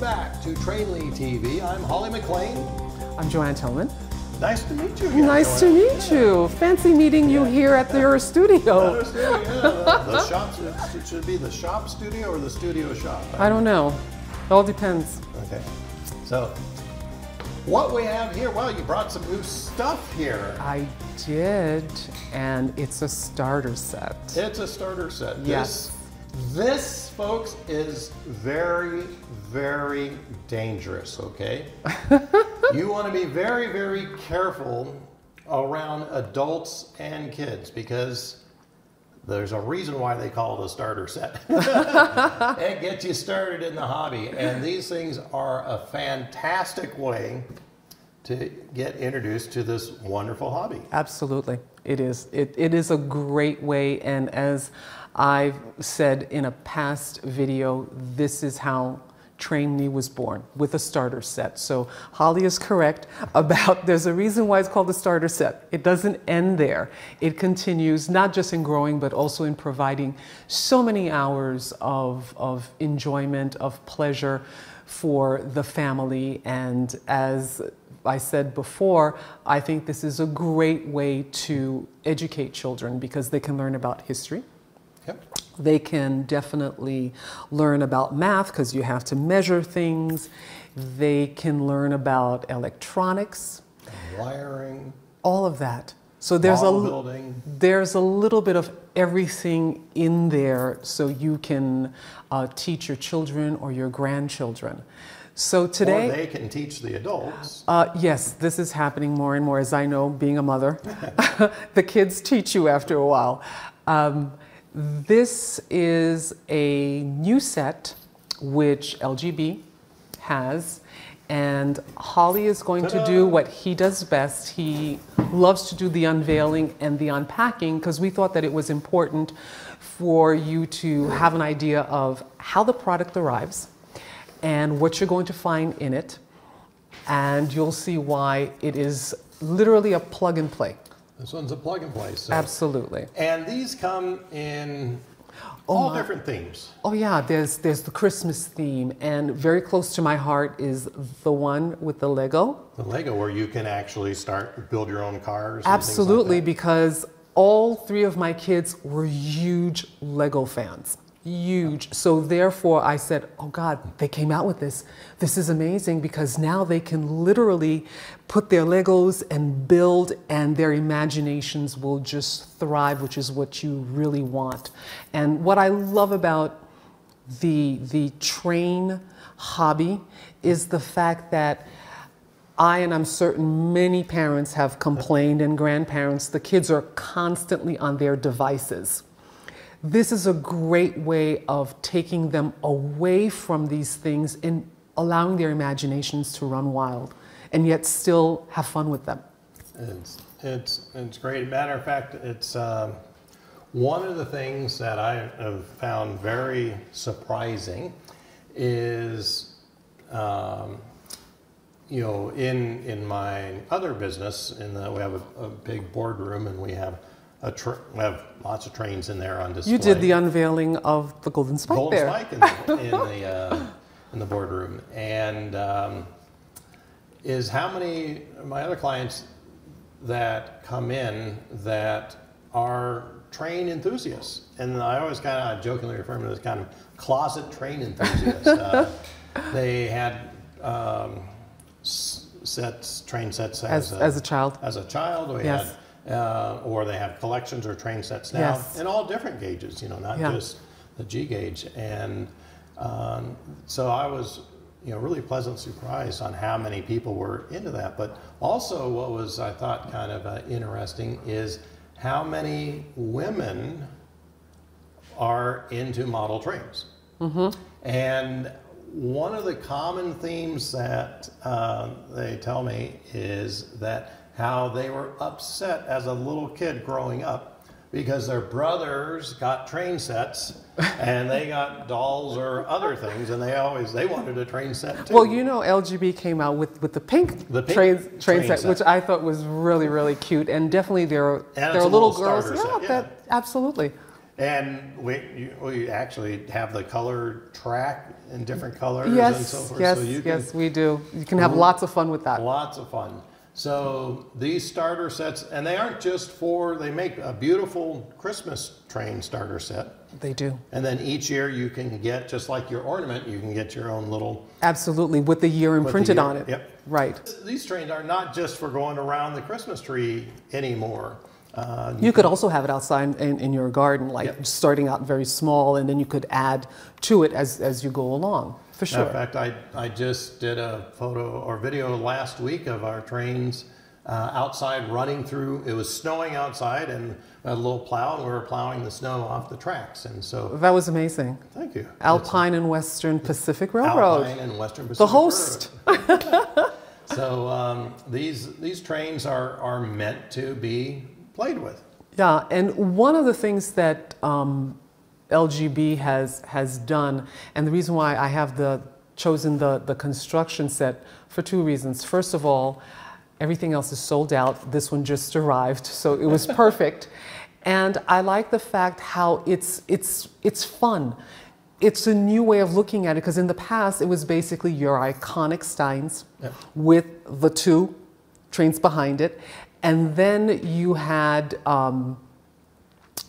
back to Trainli TV. I'm Holly McLean. I'm Joane Tillmann. Nice to meet you again, Nice to meet you. Fancy meeting you here at your studio. The shop, it should be the shop studio or the studio shop? I don't know. It all depends. Okay. So, what we have here, well, you brought some new stuff here. I did, and it's a starter set. It's a starter set. Yes. This, folks, is very, very dangerous, okay? You want to be very, very careful around adults and kids because there's a reason why they call it a starter set. It gets you started in the hobby, and these things are a fantastic way to get introduced to this wonderful hobby. Absolutely, it is. It is a great way, and as I've said in a past video, this is how Trainli was born, with a starter set. So Holly is correct about there's a reason why it's called a starter set. It doesn't end there. It continues not just in growing, but also in providing so many hours of enjoyment, of pleasure for the family. And as I said before, I think this is a great way to educate children because they can learn about history. Yep. They can definitely learn about math because you have to measure things. They can learn about electronics, wiring, all of that. So there's a little bit of everything in there so you can teach your children or your grandchildren. So today, or they can teach the adults. Yes, this is happening more and more, as I know, being a mother. The kids teach you after a while. This is a new set which LGB has, and Holly is going to do what he does best. He loves to do the unveiling and the unpacking because we thought that it was important for you to have an idea of how the product arrives and what you're going to find in it, and you'll see why it is literally a plug and play. This one's a plug and play. So. Absolutely. And these come in all different themes. Oh yeah, there's the Christmas theme, and very close to my heart is the one with the Lego. The Lego, where you can actually build your own cars. Absolutely, and things like that. Because all three of my kids were huge Lego fans. Huge. So therefore I said, oh God, they came out with this. This is amazing because now they can literally put their Legos and build, and their imaginations will just thrive, which is what you really want. And what I love about the train hobby is the fact that and I'm certain many parents have complained, and grandparents, the kids are constantly on their devices. This is a great way of taking them away from these things and allowing their imaginations to run wild, and yet still have fun with them. It's great. Matter of fact, it's one of the things that I have found very surprising is, you know, in my other business, we have a big boardroom, and we have lots of trains in there on display. You did the unveiling of the Golden Spike Golden Spike in the boardroom, and is how many of my other clients that come in that are train enthusiasts, and I always kind of jokingly refer to them as kind of closet train enthusiasts. They had train sets as a child. As a child, we yes. had. Or they have collections or train sets now, yes. in all different gauges, you know, not just the G gauge. And so I was, you know, really pleasantly surprised on how many people were into that. But also what was, I thought, kind of interesting is how many women are into model trains. Mm-hmm. And one of the common themes that they tell me is that how they were upset as a little kid growing up because their brothers got train sets and they got dolls or other things, and they wanted a train set too. Well, you know, LGB came out with the pink train set, which I thought was really, really cute, and definitely there are little girls. Absolutely. And we actually have the color track in different colors Yes, and so forth. yes, so you yes, we do. You can have lots of fun with that. Lots of fun. So these starter sets, and they aren't just they make a beautiful Christmas train starter set. They do. And then each year you can get, just like your ornament, you can get your own little... Absolutely, with the year imprinted on it. Yep. Right. These trains are not just for going around the Christmas tree anymore. You could also have it outside in your garden, like starting out very small, and then you could add to it as you go along, for sure. In fact, I just did a photo or video last week of our trains outside running through. It was snowing outside, and we had a little plow, and we were plowing the snow off the tracks. And so that was amazing. Thank you. Alpine and Western Pacific Railroad. Alpine and Western Pacific The host. So these trains are meant to be played with. Yeah, and one of the things that LGB has done, and the reason why I have chosen the construction set for two reasons. First of all, everything else is sold out. This one just arrived, so it was perfect. And I like the fact how it's fun. It's a new way of looking at it, because in the past it was basically your iconic Steins with the two trains behind it. And then you had, now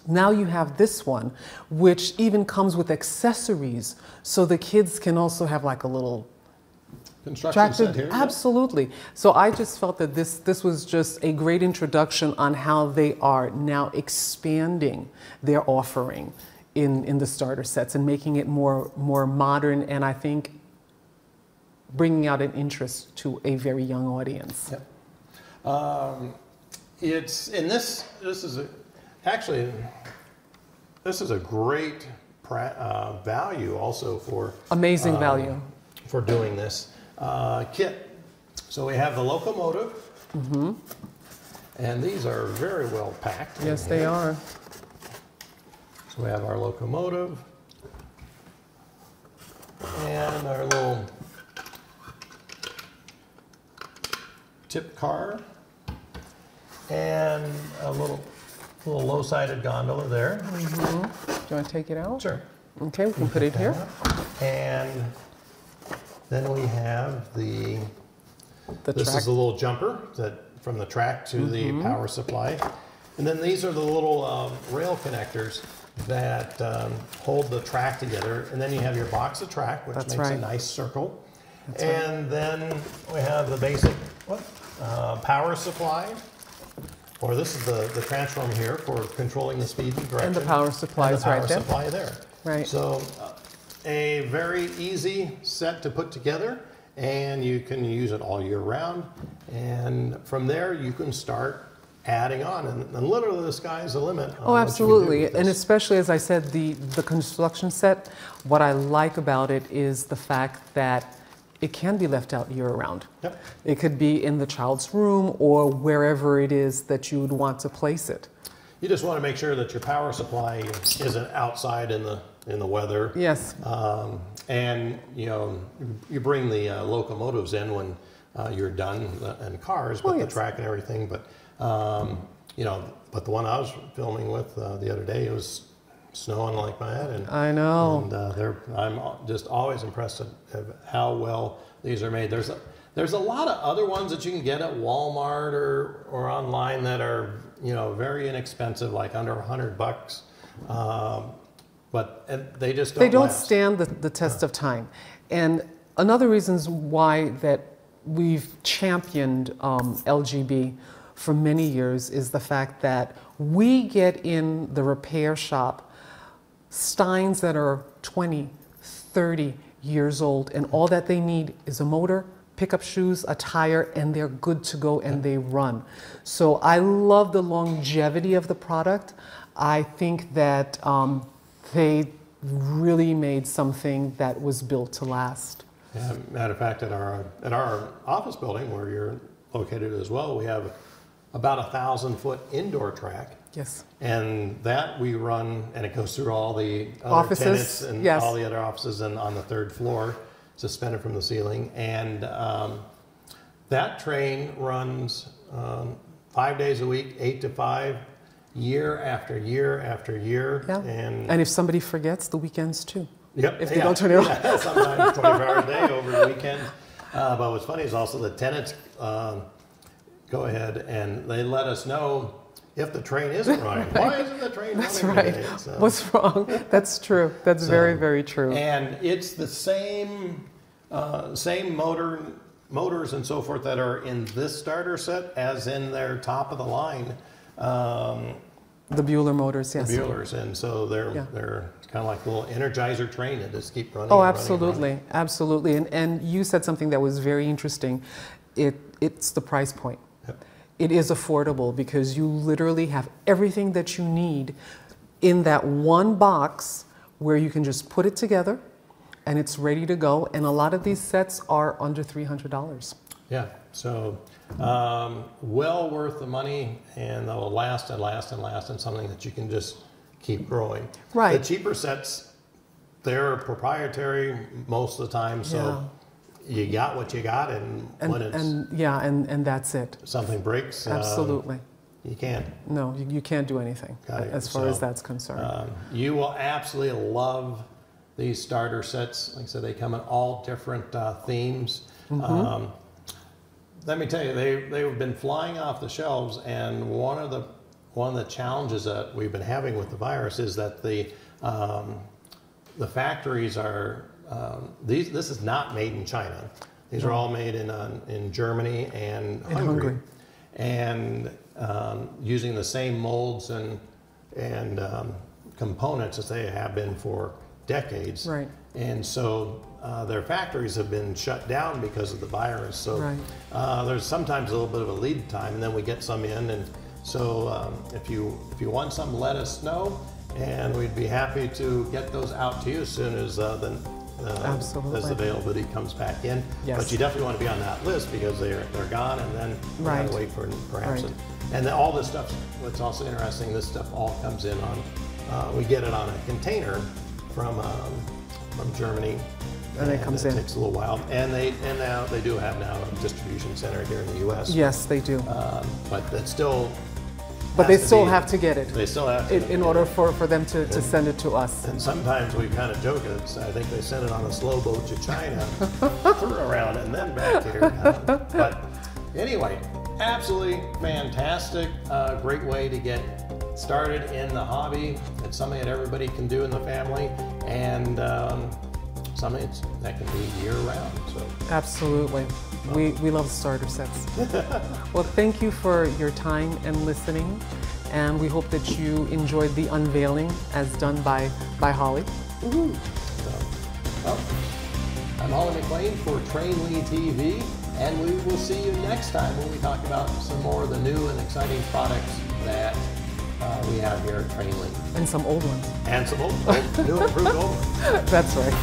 you have this one, which even comes with accessories. So the kids can also have like a little construction set here. Absolutely. So I just felt that this was just a great introduction on how they are now expanding their offering in the starter sets and making it more modern, and I think bringing out an interest to a very young audience. Yep. It's in this is a great value also for amazing value for doing this kit. So we have the locomotive, and these are very well packed. Yes, they are. So we have our locomotive and our little tip car. And a little low-sided gondola there. Do you want to take it out? Sure. Okay, we can put it here. And then we have this track. is a little jumper from the track to the power supply. And then these are the little rail connectors that hold the track together. And then you have your box of track, which makes a nice circle. And then we have the basic power supply. Or this is the transformer here for controlling the speed and direction. And the power supply is right there. The power supply there. Right. So a very easy set to put together, and you can use it all year round. And from there, you can start adding on, and literally the sky's the limit. Oh, absolutely. And especially, as I said, the construction set, what I like about it is the fact that it can be left out year-round. Yep. It could be in the child's room or wherever it is that you would want to place it. You just want to make sure that your power supply isn't outside in the weather. Yes. And you bring the locomotives in when you're done, and cars, but the track and everything. But but the one I was filming with the other day, it was snowing like mad, and I know. And I'm just always impressed at how well these are made. There's a lot of other ones that you can get at Walmart or online that are very inexpensive, like under $100, but they just don't. They don't last. stand the test of time. And another reason why that we've championed LGB for many years is the fact that we get in the repair shop Steins that are 20, 30 years old, and all that they need is a motor, pickup shoes, a tire, and they're good to go and they run. So I love the longevity of the product. I think that they really made something that was built to last. Yeah, matter of fact, at our office building where you're located as well, we have about 1,000-foot indoor track. Yes. And that we run, and it goes through all the other offices, tenants and all the other offices, and on the third floor, suspended from the ceiling. And that train runs 5 days a week, 8 to 5, year after year after year. Yeah. And if somebody forgets, the weekends too. Yep. If they don't turn it on. Yeah, sometimes 24 hours a day over the weekend. But what's funny is also the tenants go ahead and they let us know if the train isn't running. Why isn't the train That's running right. today? So, What's wrong? That's true. That's very, very true. and it's the same motors and so forth that are in this starter set as in their top of the line. The Bueller motors, yes. The Buellers, and so they're kind of like a little Energizer train that just keep running. Oh, and absolutely, running. absolutely. And you said something that was very interesting. It's the price point. Yep. It is affordable because you literally have everything that you need in that one box where you can just put it together and it's ready to go. And a lot of these sets are under $300. Yeah, so well worth the money, and they'll last and last and last, and something that you can just keep growing. Right. The cheaper sets, they're proprietary most of the time, so you got what you got, and when it's and that's it. something breaks, Absolutely. you can't. No, you can't do anything as far as that's concerned. You will absolutely love these starter sets. Like I said, they come in all different themes. Mm-hmm. Let me tell you, they've been flying off the shelves, and one of the challenges that we've been having with the virus is that the factories are this is not made in China. These are all made in Germany and Hungary. And using the same molds and components as they have been for decades. Right. And so their factories have been shut down because of the virus. So there's sometimes a little bit of a lead time, and then we get some in. And so if you want some, let us know, and we'd be happy to get those out to you as soon as as availability comes back in. Yes. But you definitely want to be on that list because they're gone, and then you have to wait for perhaps. And then all this stuff. What's also interesting, this stuff all comes in on. We get it on a container from Germany. And it comes in. It takes a little while, and now they do have a distribution center here in the U.S. Yes, they do. But that's still. But they still have to get it. They still have to. In order for them to send it to us. And sometimes we kind of joke it. I think they send it on a slow boat to China, through around, and then back here. But anyway, absolutely fantastic. Great way to get started in the hobby. It's something that everybody can do in the family, and something that can be year round. So absolutely, we love starter sets. Well, thank you for your time and listening, and we hope that you enjoyed the unveiling as done by Holly. So, well, I'm Holly McLean for Trainli TV, and we will see you next time when we talk about some more of the new and exciting products that we have here at Trainli. And some old ones. And some old new improved old ones. That's right.